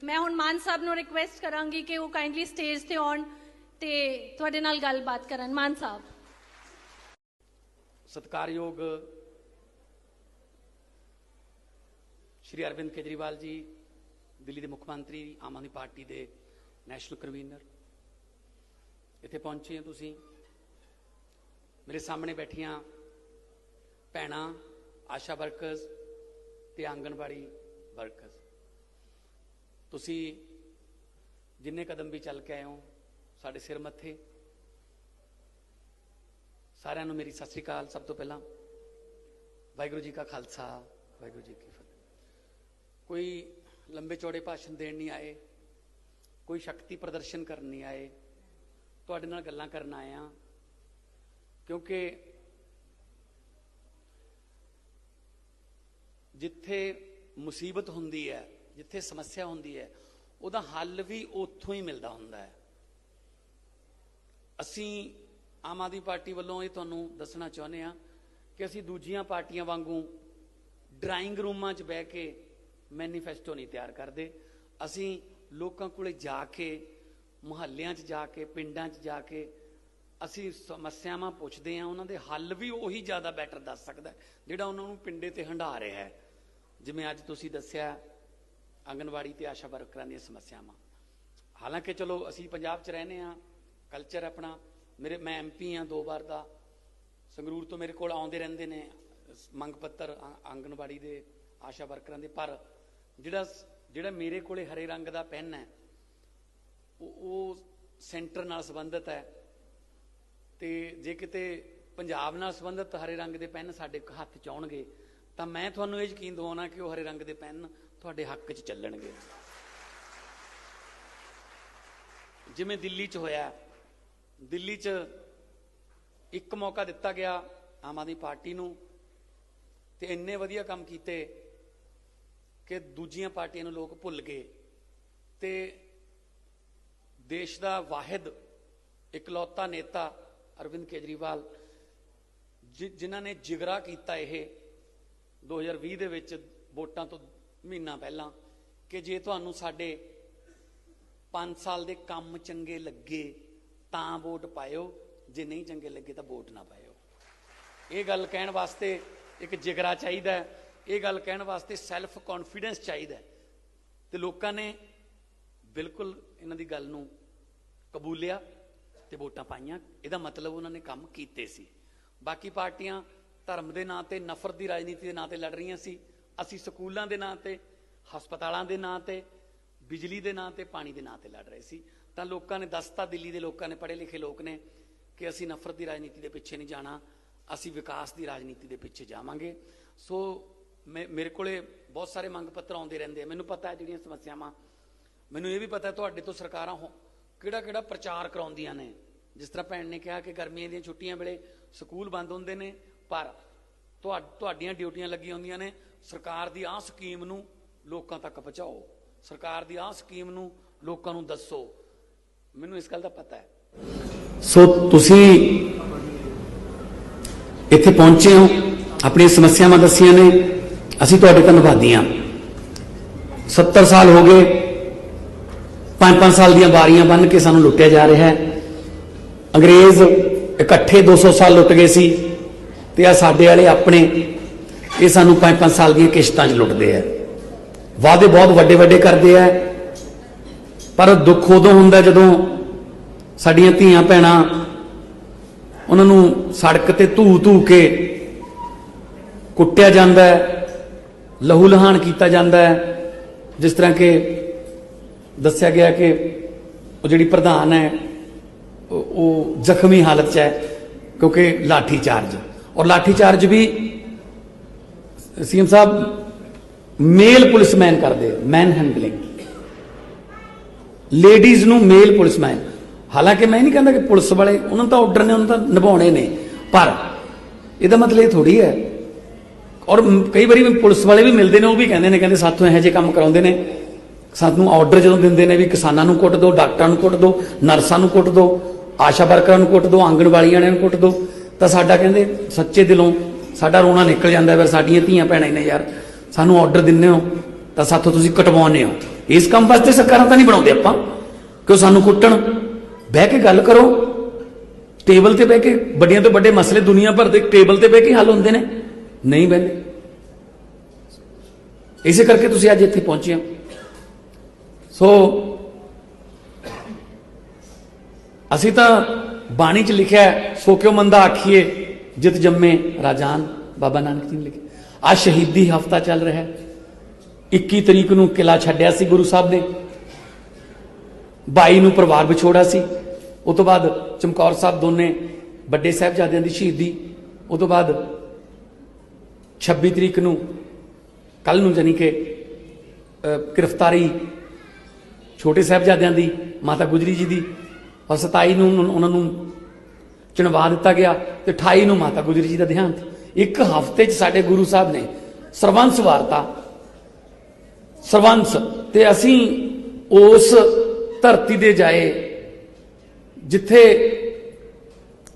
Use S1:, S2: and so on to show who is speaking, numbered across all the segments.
S1: मैं हुण मान साहब नूं रिक्वेस्ट करांगी कि वो काइंडली स्टेज ते आउण ते तुहाडे नाल गलबात करन। मान साहब।
S2: सत्कारयोग श्री अरविंद केजरीवाल जी, दिल्ली के मुख्यमंत्री, आम आदमी पार्टी के नैशनल कन्वीनर, इत्थे पहुंचे हैं तुसीं। मेरे सामने बैठिया भैणां, आशा वर्कर्स ते आंगनबाड़ी वर्कर्स, तुसीं जिन्ने कदम भी चल के आए हो साडे सिर मत्थे, सारिआं नूं मेरी सत श्री अकाल। सब तो पहला वाहिगुरू जी का खालसा, वाहिगुरू जी की फतेह। कोई लंबे चौड़े भाषण देण नहीं आए, कोई शक्ति प्रदर्शन करन नहीं आए, तुहाडे नाल गल्लां करन आए हां, क्योंकि जिथे मुसीबत हुंदी है, जिथे समस्या हुंदी है, उहदा हल भी उत्थों ही मिलदा हुंदा है। असीं आम आदमी पार्टी वालों ये तुहानूं दसना चाहुंदे हां कि असीं दूजियां पार्टियां वांगू ड्राइंग रूमां 'च बह के मैनीफेस्टो नहीं तैयार करते। असीं लोकां कोले जाके, मुहल्लियां 'च जाके, पिंडां 'च जाके असीं समस्यावां पुछदे हां, उन्हां दे हल भी उही ज़्यादा बैटर दस सकदा है जिहड़ा उन्हां नूं पिंडे ते हंडा रिहा है। जिवें अज तुसीं दस्सिआ आंगनवाड़ी ते आशा वर्करां दीआं समस्यावां। हालांकि चलो असीं पंजाब 'च रहने हां, कल्चर अपना, मैं MP हाँ 2 बार का, संगरूर तो मेरे कोल आउंदे रहिंदे ने मंग पत्तर आंगनवाड़ी दे, आशा वर्करां दे। पर जिहड़ा मेरे कोले हरे रंग का पैन है वो सेंटर नाल संबंधित है, तो जे किते पंजाब नाल संबंधित हरे रंग के पैन साडे हत्थ च आउणगे तां मैं तुहानूं इह यकीन दिवाउणा कि वो हरे रंग के पैन तुहाडे हक च चलणगे। जिवें दिल्ली च होया, दिल्ली च एक मौका दिता गया आम आदमी पार्टी नूं ते इन्ने वधिया काम कीते कि दूजियां पार्टियां नूं लोग भुल गए ते देश का वाहिद इकलौता नेता अरविंद केजरीवाल जिन्हां ने जिगरा कीता यह 2020 दे विच वोटां तो महीना पहला कि जे तुहानूं साडे 5 साल दे काम चंगे लगे तां वोट पायो, जे नहीं चंगे लगे तो वोट ना पायो। ये गल कहण वास्ते एक जिगरा चाहिदा है, ये गल कहण वास्ते सैल्फ कॉन्फिडेंस चाहिदा है। ते लोकां ने बिल्कुल इन्हां दी गल नूं कबूलिया ते वोटां पाईयां। इहदा मतलब उन्होंने काम कीते सी। बाकी पार्टियां धर्म के नां ते, नफरत की राजनीति के नां ते लड़ रही सी। असीं स्कूलों के नां ते, हस्पतालों के नां ते, बिजली के नां ते, पानी के नां ते लड़ रहे सी। तो लोगों ने दसता, दिल्ली के लोगों ने, पढ़े लिखे लोग ने, कि असीं नफरत की राजनीति के पिछे नहीं जाना, असीं विकास की राजनीति के पिछे जावांगे। सो मेरे को बहुत सारे मंग पत्र आउंदे रहिंदे। मैनूं पता है जिहड़ियां समस्यावां, मैनूं ये भी पता है तुहाडे तो सरकारां किहड़ा प्रचार कराउंदियां ने। जिस तरह भैन ने कहा कि गर्मियां दी छुट्टियां वेले स्कूल बंद होंदे ने, पर तुहाडीआं ड्यूटियां लगी होंदियां ने सरकार दी आह स्कीम नूं लोकां तक पहुंचाओ, सरकार दी आह स्कीम नूं लोकां नूं दस्सो। मैनूं इस गल दा पता है। सो तुसीं इत्थे पहुंचे हो, अपनी समस्यावां दस्सियां ने, असीं तुहाडे धन्नवादी हां। 70 साल हो गए, 5-5 साल दीआं वारियां बन के सानूं लुट्टिया जा रहा है। अंग्रेज इकट्ठे 200 साल लुट गए सी ते आ साडे वाले अपने ये सानूं 5-5 साल दीआं किश्तां 'च लुटदे आ। वादे बहुत वड्डे वड्डे करदे आ, पर दुख उदों हुंदा जदों साडियां धीआं भैणां उन्हां नूं सड़क ते धू के कुट्टिया जांदा है, लहू लहान कीता जांदा है। जिस तरह के दस्सिया गया कि वो जिहड़ी प्रधान है वो जख्मी हालत च है क्योंकि लाठी चार्ज, और लाठी चार्ज भी सीएम साहब मेल पुलिसमैन करते, मैन हैंडलिंग, लेडीज नूं मेल पुलिसमैन। हालांकि मैं नहीं कहता कि पुलिस वाले उन्होंने तो ऑर्डर ने, उन्होंने तो निभाने ने, पर यदा मतलब ये थोड़ी है। और कई बार पुलिस वाले भी मिलते हैं, वो भी कहते हैं साथों यह जे काम कराते हैं, सानू ऑर्डर जो देंगे ने भी किसानों को कुट दो, डॉक्टरों को कुट दो, नर्सां को कुट दो, आशा वर्करां को कुट दो, आंगनवाड़ी वालियां को कुट दो। तो साडा कहते सच्चे दिलों साडा रोना निकल जाता है, फिर साडियां धीआं भैणां ने यार सानू ऑर्डर दिंदे हो तो साथों तुसीं कटवाउने हो। इस काम वास्ते सरकारां तां नहीं बनाउंदे आपां कि सानू कुट्टण। बह के गल करो, टेबल ते बह के बड़ियां तो बड़े मसले दुनिया भर के टेबल ते बह के हल होंदे ने, नहीं बहते। इसे करके तुसीं अज इत्थे पहुंचे हो। सो असीं तां बाणी च लिखिआ सो क्यों मंदा आखिए जित जम्मे राजान, बाबा नानक जी ने लिखिआ। आज शहीदी हफ्ता चल रहा है। 21 तरीक नूं किला छड्डिआ सी गुरु साहब ने, 22 नूं परिवार विछोड़ा सी, उस तो बाद चमकौर साहब दोने बड़े साहिबजादियां दी शहीदी, उस तो बाद 26 तरीक नूं कल नूं जानी कि गिरफ्तारी छोटे साहिबजादियां दी, माता गुजरी जी दी, और 27 नूं उन्हां नूं चुणवा दिता गया, तो 28 नूं माता गुजरी जी का देहांत। एक हफ्ते च साडे गुरु साहब ने सरबंस वारता, सरबंस। ते असीं उस धरती दे जाए जिथे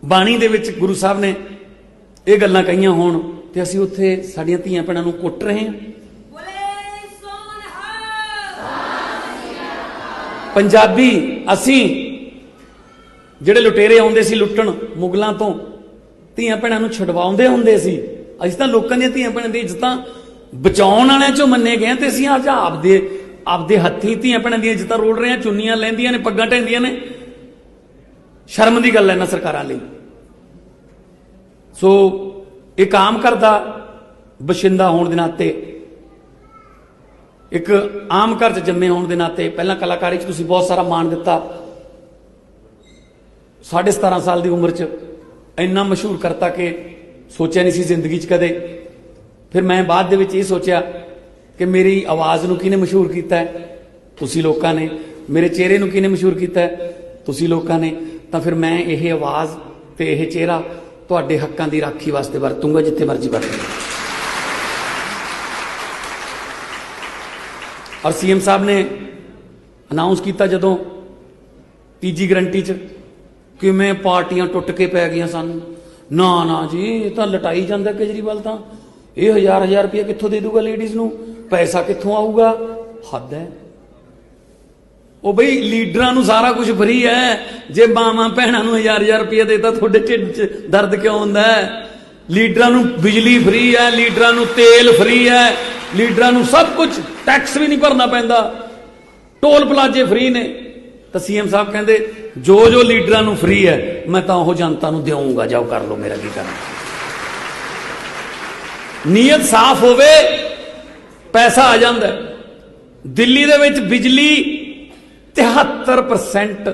S2: बाणी दे विच गुरु साहब ने ये गल्लां कहियां होण, ते असीं उत्थे साडीआं धीआं भैणां नूं कुੱਟ रहे हैं। पंजाबी असीं ਜਿਹੜੇ ਲੁਟੇਰੇ ਆਉਂਦੇ ਸੀ ਲੁੱਟਣ ਮੁਗਲਾਂ ਤੋਂ, ਧੀਆਂ ਭੈਣਾਂ ਨੂੰ ਛਡਵਾਉਂਦੇ ਹੁੰਦੇ ਸੀ। ਅਸੀਂ ਤਾਂ ਲੋਕਾਂ ਦੀਆਂ ਧੀਆਂ ਭੈਣਾਂ ਦੀ ਇੱਜ਼ਤਾਂ ਬਚਾਉਣ ਵਾਲਿਆਂ ਚੋਂ ਮੰਨੇ ਗਏ ਤੇ ਅਸੀਂ ਅੱਜ ਆਪਦੇ ਹੱਥੀਂ ਧੀਆਂ ਭੈਣਾਂ ਦੀਆਂ ਇੱਜ਼ਤਾਂ ਰੋੜ ਰਹੇ ਹਾਂ, ਚੁੰਨੀਆਂ ਲੈਂਦੀਆਂ ਨੇ, ਪੱਗਾਂ ਢੈਂਦੀਆਂ ਨੇ। ਸ਼ਰਮ ਦੀ ਗੱਲ ਹੈ ਇਹਨਾਂ ਸਰਕਾਰਾਂ ਲਈ। ਸੋ ਇੱਕ ਆਮ ਘਰ ਦਾ ਬਸ਼ਿੰਦਾ ਹੋਣ ਦੇ ਨਾਤੇ, ਇੱਕ ਆਮ ਘਰ 'ਚ ਜੰਮੇ ਹੋਣ ਦੇ ਨਾਤੇ, ਪਹਿਲਾਂ ਕਲਾਕਾਰੀ 'ਚ ਤੁਸੀਂ ਬਹੁਤ ਸਾਰਾ ਮਾਣ ਦਿੱਤਾ। 17.5 ਸਾਲ ਦੀ ਉਮਰ 'ਚ ਇੰਨਾ ਮਸ਼ਹੂਰ ਕਰਤਾ ਕਿ ਸੋਚਿਆ ਨਹੀਂ ਸੀ ਜ਼ਿੰਦਗੀ 'ਚ ਕਦੇ। ਫਿਰ ਮੈਂ ਬਾਅਦ ਦੇ ਵਿੱਚ ਇਹ ਸੋਚਿਆ ਕਿ ਮੇਰੀ ਆਵਾਜ਼ ਨੂੰ ਕਿਹਨੇ ਮਸ਼ਹੂਰ ਕੀਤਾ ਹੈ? ਤੁਸੀਂ ਲੋਕਾਂ ਨੇ। ਮੇਰੇ ਚਿਹਰੇ ਨੂੰ ਕਿਹਨੇ ਮਸ਼ਹੂਰ ਕੀਤਾ ਹੈ? ਤੁਸੀਂ ਲੋਕਾਂ ਨੇ। ਤਾਂ ਫਿਰ ਮੈਂ ਇਹ ਆਵਾਜ਼ ਤੇ ਇਹ ਚਿਹਰਾ ਤੁਹਾਡੇ ਹੱਕਾਂ ਦੀ ਰਾਖੀ ਵਾਸਤੇ ਵਰਤੂੰਗਾ, ਜਿੱਥੇ ਮਰਜ਼ੀ ਵਰਤੂੰਗਾ। ਔਰ ਸੀਐਮ ਸਾਹਿਬ ਨੇ ਅਨਾਉਂਸ ਕੀਤਾ ਜਦੋਂ ਤੀਜੀ ਗਰੰਟੀ 'ਚ, ਕਿਵੇਂ ਪਾਰਟੀਆਂ ਟੁੱਟ ਕੇ ਪੈ ਗਈਆਂ ਸਾਨੂੰ। ਨਾ ਜੀ, ਇਹ ਤਾਂ ਲਟਾਈ ਜਾਂਦਾ ਕੇਜਰੀਵਾਲ, ਤਾਂ ਇਹ ਹਜ਼ਾਰ ਰੁਪਏ ਕਿੱਥੋਂ ਦੇ ਦੂਗਾ ਲੇਡੀਜ਼ ਨੂੰ, ਪੈਸਾ ਕਿੱਥੋਂ ਆਊਗਾ? ਹੱਦ ਹੈ। ਉਹ ਬਈ ਲੀਡਰਾਂ ਨੂੰ ਸਾਰਾ ਕੁਝ ਫਰੀ ਹੈ। ਜੇ ਮਾਵਾਂ ਭੈਣਾਂ ਨੂੰ ਹਜ਼ਾਰ ਰੁਪਏ ਦੇਤਾ, ਤੁਹਾਡੇ ਢਿੱਡ 'ਚ ਦਰਦ ਕਿਉਂ ਹੁੰਦਾ ਹੈ? ਲੀਡਰਾਂ ਨੂੰ ਬਿਜਲੀ ਫਰੀ ਹੈ, ਲੀਡਰਾਂ ਨੂੰ ਤੇਲ ਫਰੀ ਹੈ, ਲੀਡਰਾਂ ਨੂੰ ਸਭ ਕੁਝ, ਟੈਕਸ ਵੀ ਨਹੀਂ ਭਰਨਾ ਪੈਂਦਾ, ਟੋਲ ਪਲਾਜੇ ਫਰੀ ਨੇ। ਤਾਂ ਸੀਐਮ ਸਾਹਿਬ ਕਹਿੰਦੇ ਜੋ ਲੀਡਰਾਂ ਨੂੰ ਫਰੀ ਹੈ ਮੈਂ ਤਾਂ ਉਹ ਜਨਤਾ ਨੂੰ ਦੇਵਾਂਗਾ, ਜਾਓ ਕਰ ਲਓ, ਮੇਰਾ ਕੀ ਕਰਨਾ। ਨੀਅਤ ਸਾਫ਼ ਹੋਵੇ, ਪੈਸਾ ਆ ਜਾਂਦਾ। ਦਿੱਲੀ ਦੇ ਵਿੱਚ ਬਿਜਲੀ 73%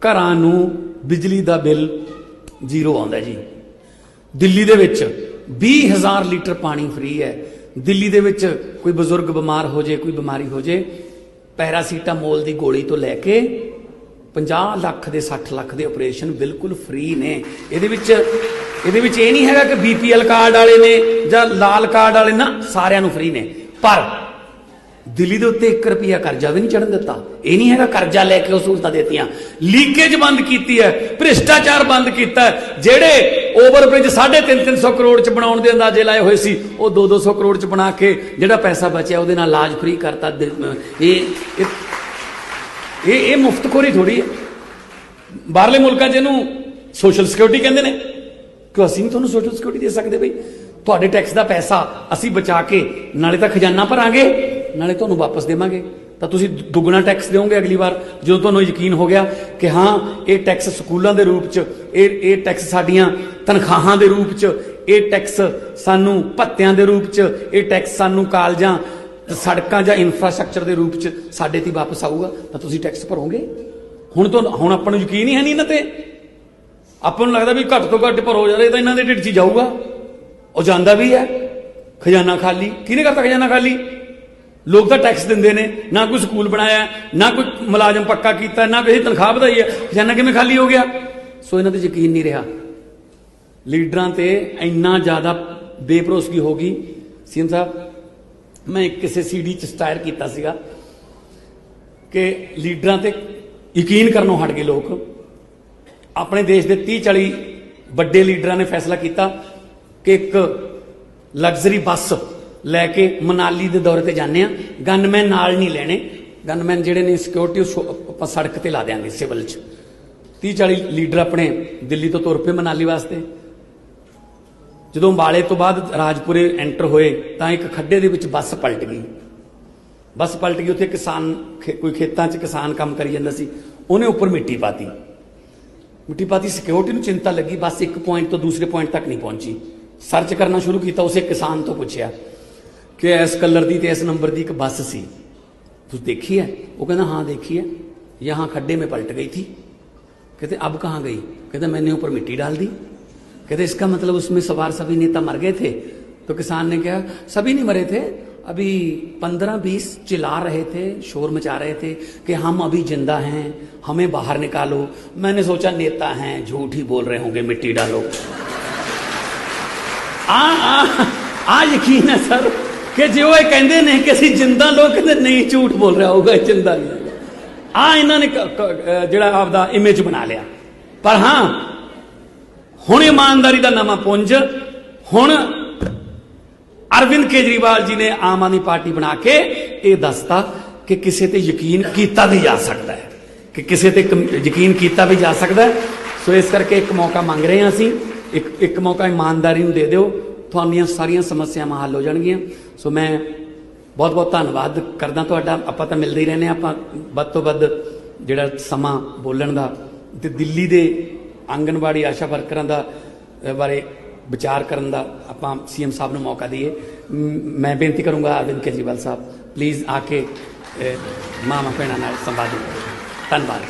S2: ਘਰਾਂ ਨੂੰ ਬਿਜਲੀ ਦਾ ਬਿੱਲ ਜ਼ੀਰੋ ਆਉਂਦਾ ਜੀ। ਦਿੱਲੀ ਦੇ ਵਿੱਚ 20,000 ਲੀਟਰ ਪਾਣੀ ਫਰੀ ਹੈ। ਦਿੱਲੀ ਦੇ ਵਿੱਚ ਕੋਈ ਬਜ਼ੁਰਗ ਬਿਮਾਰ ਹੋ ਜੇ, ਕੋਈ ਬਿਮਾਰੀ ਹੋ ਜੇ, ਪੈਰਾਸੀਟਾਮੋਲ ਦੀ ਗੋਲੀ ਤੋਂ ਲੈ ਕੇ 50 ਲੱਖ ਦੇ 60 ਲੱਖ ਦੇ ਆਪਰੇਸ਼ਨ ਬਿਲਕੁਲ ਫ੍ਰੀ ਨੇ। ਇਹਦੇ ਵਿੱਚ ਇਹ ਨਹੀਂ ਹੈਗਾ ਕਿ BPL ਕਾਰਡ ਵਾਲੇ ਨੇ ਜਾਂ ਲਾਲ ਕਾਰਡ ਵਾਲੇ, ਨਾ, ਸਾਰਿਆਂ ਨੂੰ ਫ੍ਰੀ ਨੇ। ਪਰ ਦਿੱਲੀ ਦੇ ਉੱਤੇ 1 ਰੁਪਿਆ ਕਰਜ਼ਾ ਵੀ ਨਹੀਂ ਚੜਨ ਦਿੱਤਾ। ਇਹ ਨਹੀਂ ਹੈਗਾ ਕਰਜ਼ਾ ਲੈ ਕੇ ਉਹ ਸਹੂਲਤਾਂ ਦੇਤੀਆਂ। ਲੀਕੇਜ ਬੰਦ ਕੀਤੀ ਹੈ, ਭ੍ਰਿਸ਼ਟਾਚਾਰ ਬੰਦ ਕੀਤਾ ਹੈ। ਜਿਹੜੇ ਓਵਰਬ੍ਰਿਜ 350 ਕਰੋੜ ਚ ਬਣਾਉਣ ਦੇ ਅੰਦਾਜ਼ੇ ਲਾਏ ਹੋਏ ਸੀ, ਉਹ 200 ਕਰੋੜ ਚ ਬਣਾ ਕੇ ਜਿਹੜਾ ਪੈਸਾ ਬਚਿਆ ਉਹਦੇ ਨਾਲ ਇਲਾਜ ਫ੍ਰੀ ਕਰਤਾ। ਇਹ ਮੁਫਤਖੋਰੀ ਥੋੜੀ ਹੈ। ਬਾਹਰਲੇ ਮੁਲਕਾਂ 'ਚ ਇਹਨੂੰ ਸੋਸ਼ਲ ਸਿਕਿਉਰਿਟੀ ਕਹਿੰਦੇ ਨੇ। ਕਿ ਅਸੀਂ ਨਹੀਂ ਤੁਹਾਨੂੰ ਸੋਸ਼ਲ ਸਿਕਿਉਰਿਟੀ ਦੇ ਸਕਦੇ? ਬਈ ਤੁਹਾਡੇ ਟੈਕਸ ਦਾ ਪੈਸਾ ਅਸੀਂ ਬਚਾ ਕੇ ਨਾਲੇ ਤਾਂ ਖਜ਼ਾਨਾ ਭਰਾਂਗੇ, ਨਾਲੇ ਤੁਹਾਨੂੰ ਵਾਪਸ ਦੇਵਾਂਗੇ। ਤਾਂ ਤੁਸੀਂ ਦੁੱਗਣਾ ਟੈਕਸ ਦਿਓਗੇ ਅਗਲੀ ਵਾਰ, ਜਦੋਂ ਤੁਹਾਨੂੰ ਯਕੀਨ ਹੋ ਗਿਆ ਕਿ ਹਾਂ ਇਹ ਟੈਕਸ ਸਕੂਲਾਂ ਦੇ ਰੂਪ 'ਚ, ਇਹ ਟੈਕਸ ਸਾਡੀਆਂ ਤਨਖਾਹਾਂ ਦੇ ਰੂਪ 'ਚ, ਇਹ ਟੈਕਸ ਸਾਨੂੰ ਭੱਤਿਆਂ ਦੇ ਰੂਪ 'ਚ, ਇਹ ਟੈਕਸ ਸਾਨੂੰ ਕਾਲਜਾਂ, ਸੜਕਾਂ ਜਾਂ ਇਨਫਰਾਸਟ੍ਰਕਚਰ ਦੇ ਰੂਪ 'ਚ ਸਾਡੇ ਤੇ ਵਾਪਸ ਆਊਗਾ, ਤਾਂ ਤੁਸੀਂ ਟੈਕਸ ਭਰੋਗੇ। ਹੁਣ ਆਪਾਂ ਨੂੰ ਯਕੀਨ ਹੀ ਹੈ ਨਹੀਂ ਇਹਨਾਂ ਤੇ। ਆਪਾਂ ਨੂੰ ਲੱਗਦਾ ਵੀ ਘੱਟ ਤੋਂ ਘੱਟ ਭਰੋ ਜਾ ਰਹੇ, ਤਾਂ ਇਹਨਾਂ ਦੇ ਢਿੱਡ 'ਚ ਜਾਊਗਾ। ਉਹ ਜਾਂਦਾ ਵੀ ਹੈ। ਖਜ਼ਾਨਾ ਖਾਲੀ ਕਿਹਨੇ ਕਰਤਾ? ਖਜ਼ਾਨਾ ਖਾਲੀ ਲੋਕ ਤਾਂ ਟੈਕਸ ਦਿੰਦੇ ਨੇ। ਨਾ ਕੋਈ ਸਕੂਲ ਬਣਾਇਆ, ਨਾ ਕੋਈ ਮੁਲਾਜ਼ਮ ਪੱਕਾ ਕੀਤਾ, ਨਾ ਕਿਸੇ ਤਨਖਾਹ ਵਧਾਈ ਹੈ। ਖਜ਼ਾਨਾ ਕਿਵੇਂ ਖਾਲੀ ਹੋ ਗਿਆ? ਸੋ ਇਹਨਾਂ ਤੇ ਯਕੀਨ ਨਹੀਂ ਰਿਹਾ। ਲੀਡਰਾਂ ਤੇ ਇੰਨਾ ਜ਼ਿਆਦਾ ਬੇਭਰੋਸਗੀ ਹੋ ਗਈ। ਸੀਐਮ ਸਾਹਿਬ, ਮੈਂ ਕਿਸੇ CD 'ਚ ਸਟਾਇਰ ਕੀਤਾ ਸੀਗਾ ਕਿ ਲੀਡਰਾਂ ਤੇ ਯਕੀਨ ਕਰਨੋਂ ਹਟ ਗਏ ਲੋਕ। ਆਪਣੇ ਦੇਸ਼ ਦੇ 30-40 ਵੱਡੇ ਲੀਡਰਾਂ ਨੇ ਫੈਸਲਾ ਕੀਤਾ ਕਿ ਇੱਕ ਲਗਜ਼ਰੀ ਬੱਸ ਲੈ ਕੇ ਮਨਾਲੀ ਦੇ ਦੌਰੇ ਤੇ ਜਾਂਦੇ ਆ, ਗਨਮੈਨ ਨਾਲ ਨਹੀਂ ਲੈਣੇ, ਗਨਮੈਨ ਜਿਹੜੇ ਨੇ ਸਿਕਿਉਰਿਟੀ ਆਪਾਂ ਸੜਕ ਤੇ ਲਾ ਦਿਆਂਗੇ ਸਿਵਲ 'ਚ। 30-40 ਲੀਡਰ ਆਪਣੇ ਦਿੱਲੀ ਤੋਂ ਤੁਰ ਪਏ ਮਨਾਲੀ ਵਾਸਤੇ। ਜਦੋਂ ਅੰਬਾਲੇ ਤੋਂ ਬਾਅਦ ਰਾਜਪੁਰੇ ਐਂਟਰ ਹੋਏ ਤਾਂ ਇੱਕ ਖੱਡੇ ਦੇ ਵਿੱਚ ਬੱਸ ਪਲਟ ਗਈ। ਬੱਸ ਪਲਟ ਗਈ, ਉੱਥੇ ਕਿਸਾਨ ਕੋਈ ਖੇਤਾਂ 'ਚ ਕਿਸਾਨ ਕੰਮ ਕਰੀ ਜਾਂਦਾ ਸੀ, ਉਹਨੇ ਉੱਪਰ ਮਿੱਟੀ ਪਾਤੀ। ਸਿਕਿਉਰਿਟੀ ਨੂੰ ਚਿੰਤਾ ਲੱਗੀ, ਬੱਸ ਇੱਕ ਪੁਆਇੰਟ ਤੋਂ ਦੂਸਰੇ ਪੁਆਇੰਟ ਤੱਕ ਨਹੀਂ ਪਹੁੰਚੀ। ਸਰਚ ਕਰਨਾ ਸ਼ੁਰੂ ਕੀਤਾ, ਉਸੇ ਕਿਸਾਨ ਤੋਂ ਪੁੱਛਿਆ ਕਿ ਇਸ ਕਲਰ ਦੀ ਤੇ ਇਸ ਨੰਬਰ ਦੀ ਇੱਕ ਬੱਸ ਸੀ, ਤੁਸੀਂ देखी है? वो कहना हाँ देखी है, यहाँ खड्डे में पलट गई थी। कहते अब कहाँ गई? कहते मैंने ऊपर मिट्टी डाल दी। कहते इसका मतलब उसमें सवार सभी नेता मर गए थे? तो किसान ने कहा सभी नहीं मरे थे, अभी 15-20 चिल्ला रहे थे, शोर मचा रहे थे कि हम अभी जिंदा हैं, हमें बाहर निकालो। मैंने सोचा नेता हैं, झूठ ही बोल रहे होंगे, मिट्टी डालो। आ यकीन है सर कि जो ये कहते ने कि ਅਸੀਂ ਜਿੰਦਾ ਲੋਕ ਕਹਿੰਦੇ ਨਹੀਂ, ਝੂਠ ਬੋਲ ਰਿਹਾ ਹੋਊਗਾ, ਜਿੰਦਾ ਨਹੀਂ। ਇਹਨਾਂ ਨੇ ਜਿਹੜਾ ਆਪਦਾ ਇਮੇਜ ਬਣਾ ਲਿਆ। ਪਰ ਹਾਂ, ਹੁਣ ਇਮਾਨਦਾਰੀ ਦਾ ਨਵਾਂ ਪੁੰਜ, ਹੁਣ ਅਰਵਿੰਦ ਕੇਜਰੀਵਾਲ ਜੀ ਨੇ ਆਮ ਆਦਮੀ ਪਾਰਟੀ ਬਣਾ ਕੇ ਇਹ ਦੱਸਤਾ ਕਿ ਕਿਸੇ ਤੇ ਯਕੀਨ ਕੀਤਾ ਵੀ ਜਾ ਸਕਦਾ ਹੈ, ਕਿ ਕਿਸੇ ਤੇ ਯਕੀਨ ਕੀਤਾ ਵੀ ਜਾ ਸਕਦਾ ਹੈ। ਸੋ ਇਸ ਕਰਕੇ ਇੱਕ ਮੌਕਾ ਮੰਗ ਰਹੇ ਹਾਂ ਅਸੀਂ, ਇੱਕ ਮੌਕਾ ਇਮਾਨਦਾਰੀ ਨੂੰ ਦੇ ਦਿਓ, ਤੁਹਾਡੀਆਂ ਸਾਰੀਆਂ ਸਮੱਸਿਆਵਾਂ ਹੱਲ ਹੋ ਜਾਣਗੀਆਂ। ਸੋ ਮੈਂ ਬਹੁਤ ਬਹੁਤ ਧੰਨਵਾਦ ਕਰਦਾ ਤੁਹਾਡਾ। ਆਪਾਂ ਤਾਂ ਮਿਲਦੇ ਹੀ ਰਹਿੰਦੇ ਹਾਂ, ਆਪਾਂ ਵੱਧ ਤੋਂ ਵੱਧ ਜਿਹੜਾ ਸਮਾਂ ਬੋਲਣ ਦਾ ਤੇ ਦਿੱਲੀ ਦੇ ਆਂਗਨਵਾੜੀ ਆਸ਼ਾ ਵਰਕਰਾਂ ਦਾ ਬਾਰੇ ਵਿਚਾਰ ਕਰਨ ਦਾ ਆਪਾਂ ਸੀਐਮ ਸਾਹਿਬ ਨੂੰ ਮੌਕਾ ਦਈਏ। ਮੈਂ ਬੇਨਤੀ ਕਰੂੰਗਾ ਅਰਵਿੰਦ ਕੇਜਰੀਵਾਲ ਸਾਹਿਬ, ਪਲੀਜ਼ ਆ ਕੇ ਮਾਵਾਂ ਭੈਣਾਂ ਨਾਲ ਸੰਵਾਦ ਕਰੋ। ਧੰਨਵਾਦ।